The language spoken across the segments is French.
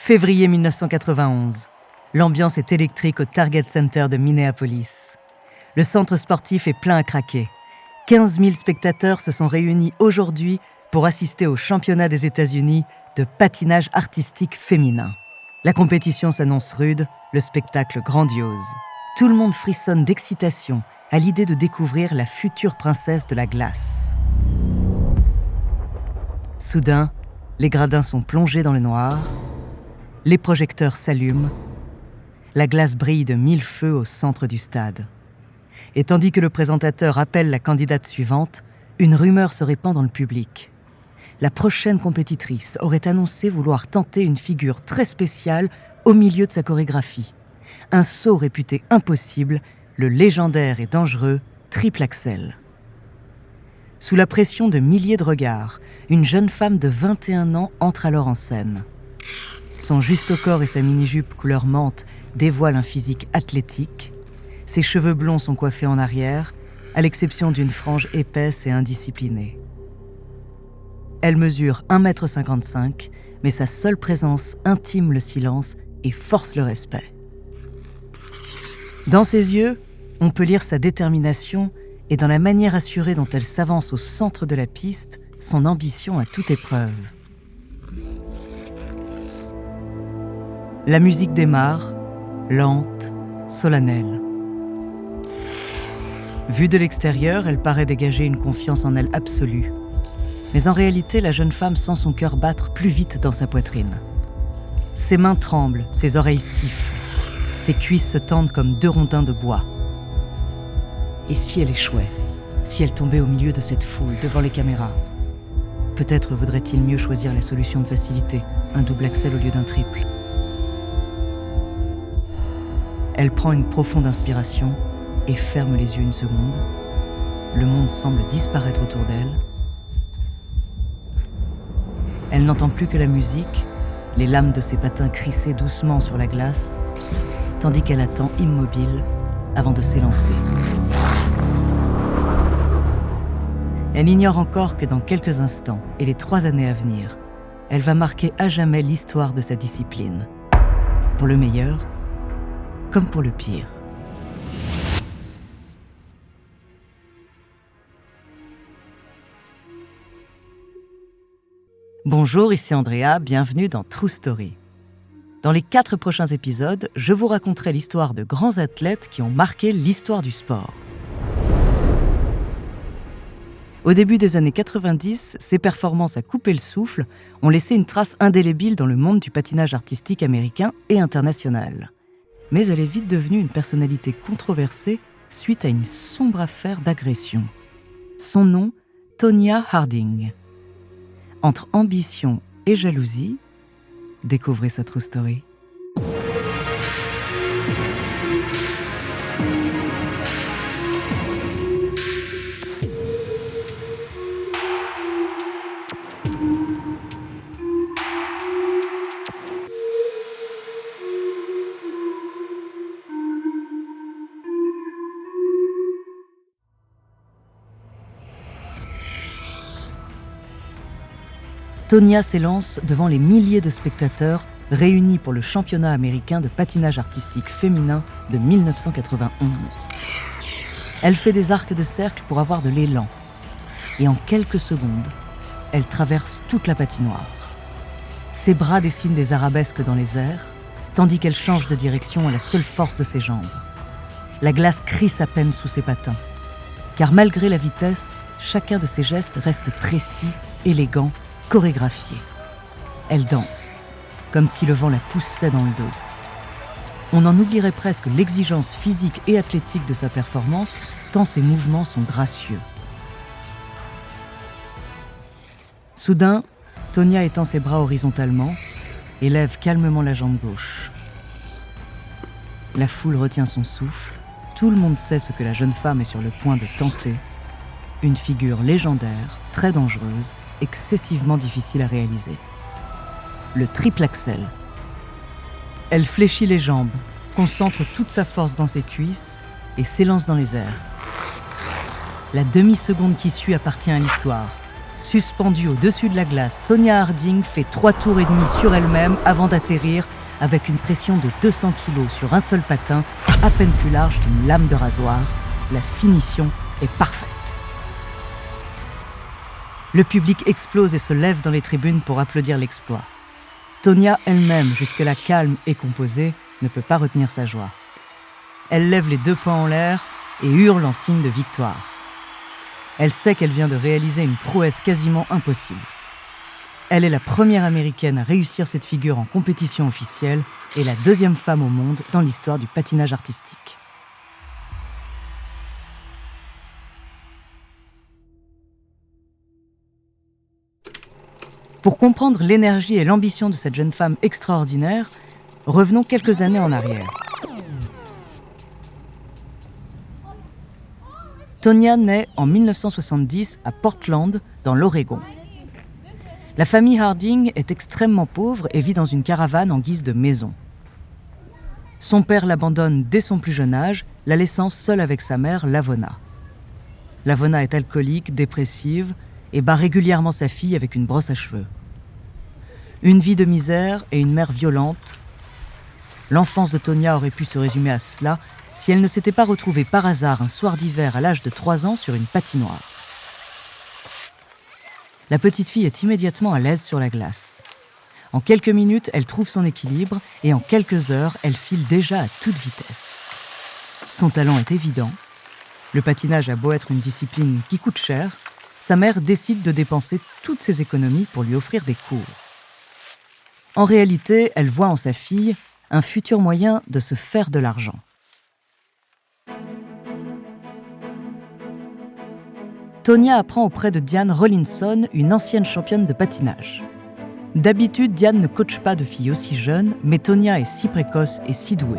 Février 1991. L'ambiance est électrique au Target Center de Minneapolis. Le centre sportif est plein à craquer. 15 000 spectateurs se sont réunis aujourd'hui pour assister au championnat des États-Unis de patinage artistique féminin. La compétition s'annonce rude, le spectacle grandiose. Tout le monde frissonne d'excitation à l'idée de découvrir la future princesse de la glace. Soudain, les gradins sont plongés dans le noir, les projecteurs s'allument, la glace brille de 1000 feux au centre du stade. Et tandis que le présentateur appelle la candidate suivante, une rumeur se répand dans le public. La prochaine compétitrice aurait annoncé vouloir tenter une figure très spéciale au milieu de sa chorégraphie. Un saut réputé impossible, le légendaire et dangereux triple axel. Sous la pression de milliers de regards, une jeune femme de 21 ans entre alors en scène. Son juste corps et sa mini-jupe couleur menthe dévoilent un physique athlétique. Ses cheveux blonds sont coiffés en arrière, à l'exception d'une frange épaisse et indisciplinée. Elle mesure 1,55 m, mais sa seule présence intime le silence et force le respect. Dans ses yeux, on peut lire sa détermination et dans la manière assurée dont elle s'avance au centre de la piste, son ambition à toute épreuve. La musique démarre, lente, solennelle. Vue de l'extérieur, elle paraît dégager une confiance en elle absolue. Mais en réalité, la jeune femme sent son cœur battre plus vite dans sa poitrine. Ses mains tremblent, ses oreilles sifflent. Ses cuisses se tendent comme 2 rondins de bois. Et si elle échouait ? Si elle tombait au milieu de cette foule, devant les caméras ? Peut-être vaudrait-il mieux choisir la solution de facilité, un double axel au lieu d'un triple. Elle prend une profonde inspiration et ferme les yeux une seconde. Le monde semble disparaître autour d'elle. Elle n'entend plus que la musique, les lames de ses patins crisser doucement sur la glace, tandis qu'elle attend immobile avant de s'élancer. Elle ignore encore que dans quelques instants et les 3 années à venir, elle va marquer à jamais l'histoire de sa discipline. Pour le meilleur, comme pour le pire. Bonjour, ici Andrea, bienvenue dans True Story. Dans les 4 prochains épisodes, je vous raconterai l'histoire de grands athlètes qui ont marqué l'histoire du sport. Au début des années 90, ces performances à couper le souffle ont laissé une trace indélébile dans le monde du patinage artistique américain et international. Mais elle est vite devenue une personnalité controversée suite à une sombre affaire d'agression. Son nom, Tonya Harding. Entre ambition et jalousie, découvrez sa true story. Tonya s'élance devant les milliers de spectateurs réunis pour le championnat américain de patinage artistique féminin de 1991. Elle fait des arcs de cercle pour avoir de l'élan. Et en quelques secondes, elle traverse toute la patinoire. Ses bras dessinent des arabesques dans les airs, tandis qu'elle change de direction à la seule force de ses jambes. La glace crisse à peine sous ses patins. Car malgré la vitesse, chacun de ses gestes reste précis, élégant, chorégraphiée. Elle danse, comme si le vent la poussait dans le dos. On en oublierait presque l'exigence physique et athlétique de sa performance, tant ses mouvements sont gracieux. Soudain, Tonya étend ses bras horizontalement et lève calmement la jambe gauche. La foule retient son souffle. Tout le monde sait ce que la jeune femme est sur le point de tenter. Une figure légendaire, très dangereuse, excessivement difficile à réaliser. Le triple axel. Elle fléchit les jambes, concentre toute sa force dans ses cuisses et s'élance dans les airs. La demi-seconde qui suit appartient à l'histoire. Suspendue au-dessus de la glace, Tonya Harding fait 3 tours et demi sur elle-même avant d'atterrir avec une pression de 200 kg sur un seul patin, à peine plus large qu'une lame de rasoir. La finition est parfaite. Le public explose et se lève dans les tribunes pour applaudir l'exploit. Tonya elle-même, jusque-là calme et composée, ne peut pas retenir sa joie. Elle lève les 2 poings en l'air et hurle en signe de victoire. Elle sait qu'elle vient de réaliser une prouesse quasiment impossible. Elle est la première Américaine à réussir cette figure en compétition officielle et la 2e femme au monde dans l'histoire du patinage artistique. Pour comprendre l'énergie et l'ambition de cette jeune femme extraordinaire, revenons quelques années en arrière. Tonya naît en 1970 à Portland, dans l'Oregon. La famille Harding est extrêmement pauvre et vit dans une caravane en guise de maison. Son père l'abandonne dès son plus jeune âge, la laissant seule avec sa mère, Lavona. Lavona est alcoolique, dépressive et bat régulièrement sa fille avec une brosse à cheveux. Une vie de misère et une mère violente. L'enfance de Tonya aurait pu se résumer à cela si elle ne s'était pas retrouvée par hasard un soir d'hiver à l'âge de 3 ans sur une patinoire. La petite fille est immédiatement à l'aise sur la glace. En quelques minutes, elle trouve son équilibre et en quelques heures, elle file déjà à toute vitesse. Son talent est évident. Le patinage a beau être une discipline qui coûte cher, sa mère décide de dépenser toutes ses économies pour lui offrir des cours. En réalité, elle voit en sa fille un futur moyen de se faire de l'argent. Tonya apprend auprès de Diane Rollinson, une ancienne championne de patinage. D'habitude, Diane ne coache pas de filles aussi jeunes, mais Tonya est si précoce et si douée.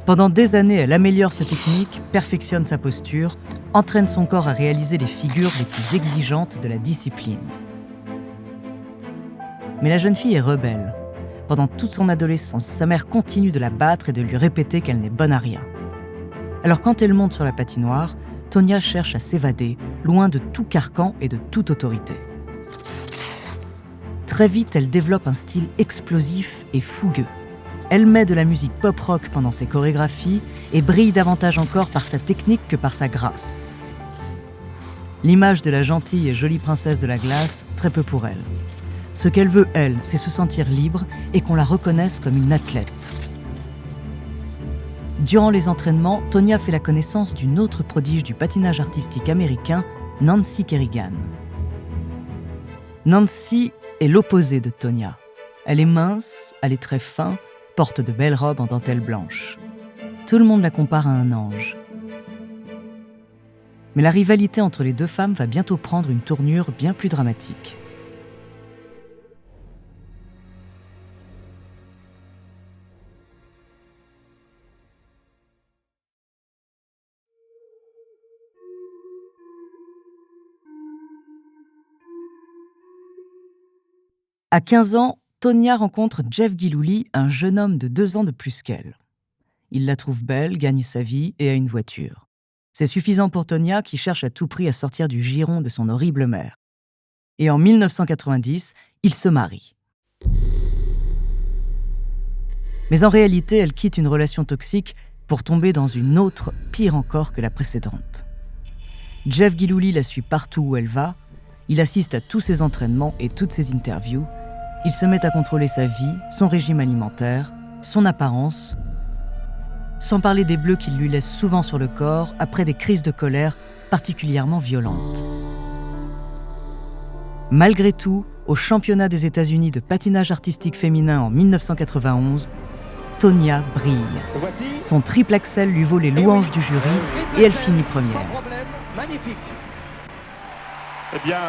Pendant des années, elle améliore sa technique, perfectionne sa posture, entraîne son corps à réaliser les figures les plus exigeantes de la discipline. Mais la jeune fille est rebelle. Pendant toute son adolescence, sa mère continue de la battre et de lui répéter qu'elle n'est bonne à rien. Alors quand elle monte sur la patinoire, Tonya cherche à s'évader, loin de tout carcan et de toute autorité. Très vite, elle développe un style explosif et fougueux. Elle met de la musique pop-rock pendant ses chorégraphies et brille davantage encore par sa technique que par sa grâce. L'image de la gentille et jolie princesse de la glace, très peu pour elle. Ce qu'elle veut, elle, c'est se sentir libre et qu'on la reconnaisse comme une athlète. Durant les entraînements, Tonya fait la connaissance d'une autre prodige du patinage artistique américain, Nancy Kerrigan. Nancy est l'opposé de Tonya. Elle est mince, a les traits fins, porte de belles robes en dentelle blanche. Tout le monde la compare à un ange. Mais la rivalité entre les 2 femmes va bientôt prendre une tournure bien plus dramatique. À 15 ans, Tonya rencontre Jeff Gillooly, un jeune homme de 2 ans de plus qu'elle. Il la trouve belle, gagne sa vie et a une voiture. C'est suffisant pour Tonya qui cherche à tout prix à sortir du giron de son horrible mère. Et en 1990, ils se marient. Mais en réalité, elle quitte une relation toxique pour tomber dans une autre, pire encore que la précédente. Jeff Gillooly la suit partout où elle va, il assiste à tous ses entraînements et toutes ses interviews, il se met à contrôler sa vie, son régime alimentaire, son apparence, sans parler des bleus qu'il lui laisse souvent sur le corps après des crises de colère particulièrement violentes. Malgré tout, au championnat des États-Unis de patinage artistique féminin en 1991, Tonya brille. Son triple axel lui vaut les louanges du jury et elle finit première. Magnifique. Eh bien,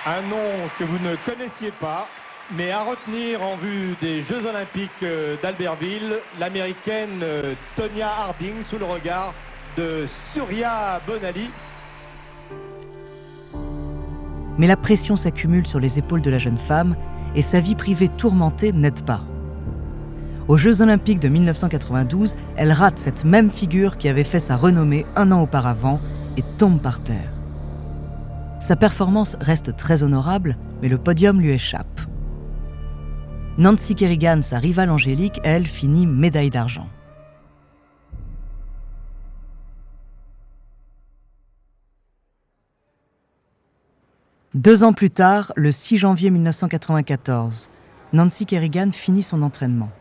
un nom que vous ne connaissiez pas, mais à retenir en vue des Jeux Olympiques d'Albertville, l'américaine Tonya Harding sous le regard de Surya Bonali. Mais la pression s'accumule sur les épaules de la jeune femme et sa vie privée tourmentée n'aide pas. Aux Jeux Olympiques de 1992, elle rate cette même figure qui avait fait sa renommée un an auparavant et tombe par terre. Sa performance reste très honorable, mais le podium lui échappe. Nancy Kerrigan, sa rivale Angélique, elle, finit médaille d'argent. Deux ans plus tard, le 6 janvier 1994, Nancy Kerrigan finit son entraînement.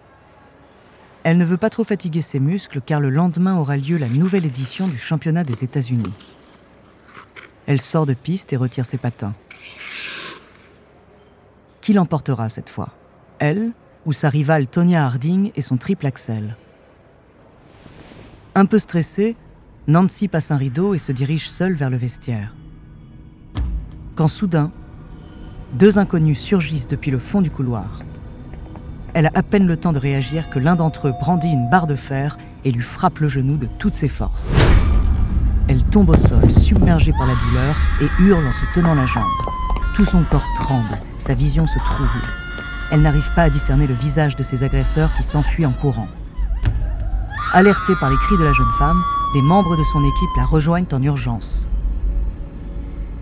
Elle ne veut pas trop fatiguer ses muscles car le lendemain aura lieu la nouvelle édition du championnat des États-Unis. Elle sort de piste et retire ses patins. Qui l'emportera cette fois ? Elle ou sa rivale Tonya Harding et son triple axel ? Un peu stressée, Nancy passe un rideau et se dirige seule vers le vestiaire. Quand soudain, deux inconnus surgissent depuis le fond du couloir. Elle a à peine le temps de réagir que l'un d'entre eux brandit une barre de fer et lui frappe le genou de toutes ses forces. Elle tombe au sol, submergée par la douleur, et hurle en se tenant la jambe. Tout son corps tremble, sa vision se trouble. Elle n'arrive pas à discerner le visage de ses agresseurs qui s'enfuient en courant. Alertée par les cris de la jeune femme, des membres de son équipe la rejoignent en urgence.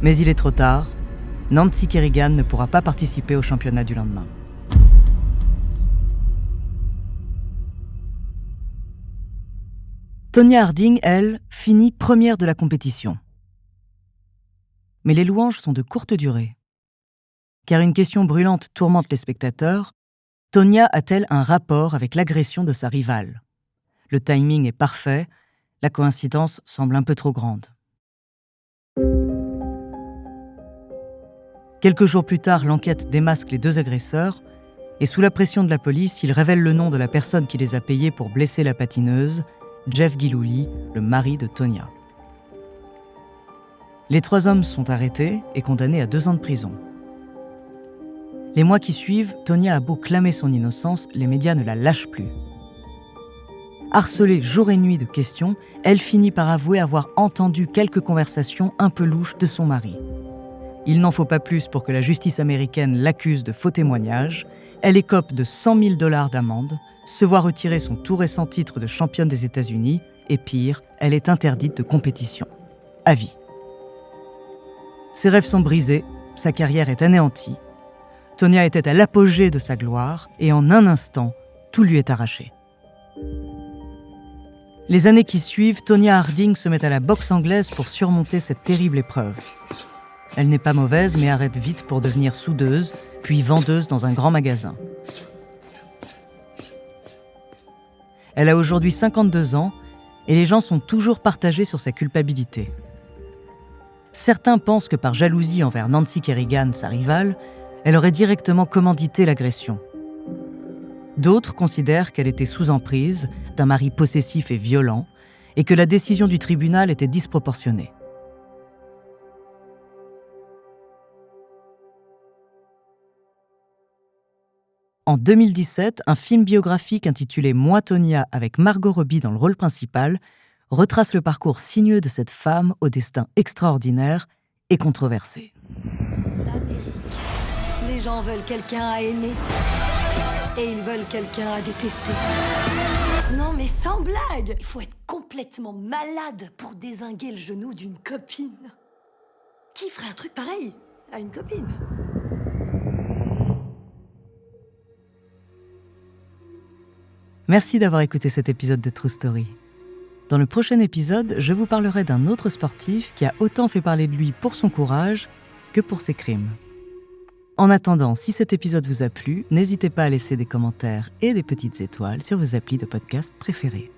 Mais il est trop tard, Nancy Kerrigan ne pourra pas participer au championnat du lendemain. Tonya Harding, elle, finit première de la compétition. Mais les louanges sont de courte durée. Car une question brûlante tourmente les spectateurs, Tonya a-t-elle un rapport avec l'agression de sa rivale ? Le timing est parfait, la coïncidence semble un peu trop grande. Quelques jours plus tard, l'enquête démasque les deux agresseurs et sous la pression de la police, ils révèlent le nom de la personne qui les a payés pour blesser la patineuse, Jeff Gillooly, le mari de Tonya. Les trois hommes sont arrêtés et condamnés à 2 ans de prison. Les mois qui suivent, Tonya a beau clamer son innocence, les médias ne la lâchent plus. Harcelée jour et nuit de questions, elle finit par avouer avoir entendu quelques conversations un peu louches de son mari. Il n'en faut pas plus pour que la justice américaine l'accuse de faux témoignages. Elle écope de 100 000 $ d'amende, se voit retirer son tout récent titre de championne des États-Unis et pire, elle est interdite de compétition. À vie. Ses rêves sont brisés, sa carrière est anéantie. Tonya était à l'apogée de sa gloire et en un instant, tout lui est arraché. Les années qui suivent, Tonya Harding se met à la boxe anglaise pour surmonter cette terrible épreuve. Elle n'est pas mauvaise, mais arrête vite pour devenir soudeuse, puis vendeuse dans un grand magasin. Elle a aujourd'hui 52 ans et les gens sont toujours partagés sur sa culpabilité. Certains pensent que par jalousie envers Nancy Kerrigan, sa rivale, elle aurait directement commandité l'agression. D'autres considèrent qu'elle était sous emprise d'un mari possessif et violent et que la décision du tribunal était disproportionnée. En 2017, un film biographique intitulé « Moi, Tonya » avec Margot Robbie dans le rôle principal retrace le parcours sinueux de cette femme au destin extraordinaire et controversé. L'Amérique. Les gens veulent quelqu'un à aimer et ils veulent quelqu'un à détester. Non mais sans blague, il faut être complètement malade pour dézinguer le genou d'une copine. Qui ferait un truc pareil à une copine ? Merci d'avoir écouté cet épisode de True Story. Dans le prochain épisode, je vous parlerai d'un autre sportif qui a autant fait parler de lui pour son courage que pour ses crimes. En attendant, si cet épisode vous a plu, n'hésitez pas à laisser des commentaires et des petites étoiles sur vos applis de podcast préférés.